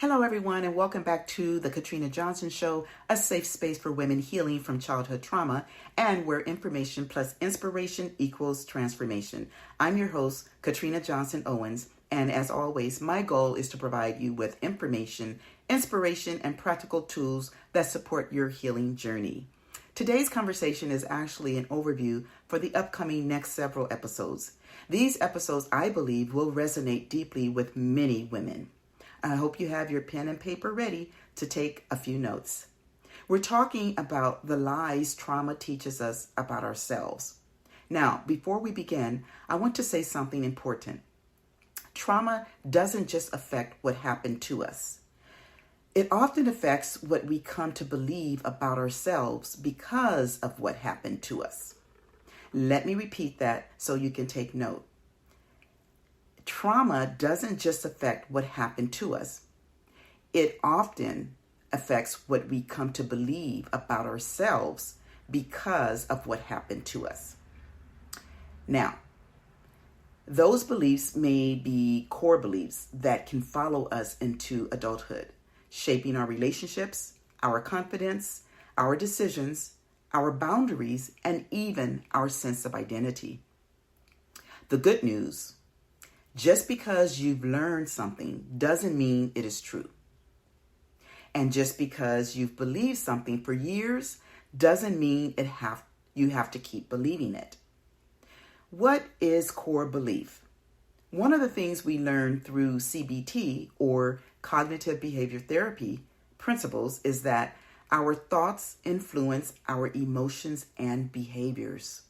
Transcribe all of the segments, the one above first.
Hello, everyone, and welcome back to the Katrina Johnson Show, a safe space for women healing from childhood trauma and where information plus inspiration equals transformation. I'm your host, Katrina Johnson Owens, and as always, my goal is to provide you with information, inspiration, and practical tools that support your healing journey. Today's conversation is actually an overview for the upcoming next several episodes. These episodes, I believe, will resonate deeply with many women. I hope you have your pen and paper ready to take a few notes. We're talking about the lies trauma teaches us about ourselves. Now, before we begin, I want to say something important. Trauma doesn't just affect what happened to us. It often affects what we come to believe about ourselves because of what happened to us. Let me repeat that so you can take note. Trauma doesn't just affect what happened to us. It often affects what we come to believe about ourselves because of what happened to us. Now, those beliefs may be core beliefs that can follow us into adulthood, shaping our relationships, our confidence, our decisions, our boundaries, and even our sense of identity. The good news: just because you've learned something doesn't mean it is true. And just because you've believed something for years doesn't mean you have to keep believing it. What is core belief? One of the things we learn through CBT, or cognitive behavior therapy principles, is that our thoughts influence our emotions and behaviors.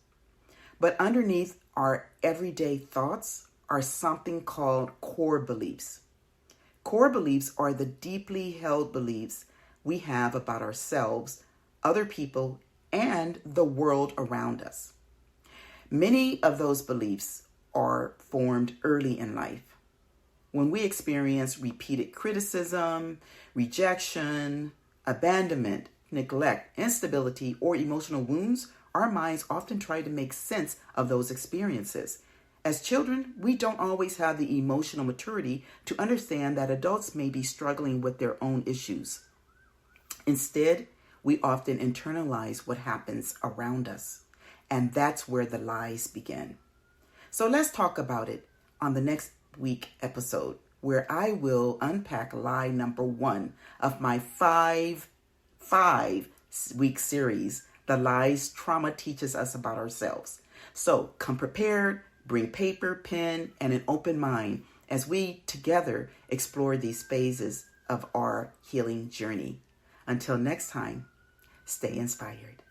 But underneath our everyday thoughts are something called core beliefs. Core beliefs are the deeply held beliefs we have about ourselves, other people, and the world around us. Many of those beliefs are formed early in life. When we experience repeated criticism, rejection, abandonment, neglect, instability, or emotional wounds, our minds often try to make sense of those experiences. As children, we don't always have the emotional maturity to understand that adults may be struggling with their own issues. Instead, we often internalize what happens around us, and that's where the lies begin. So let's talk about it on the next week episode, where I will unpack lie number 1 of my five-week series, The Lies Trauma Teaches Us About Ourselves. So come prepared. Bring paper, pen, and an open mind as we together explore these phases of our healing journey. Until next time, stay inspired.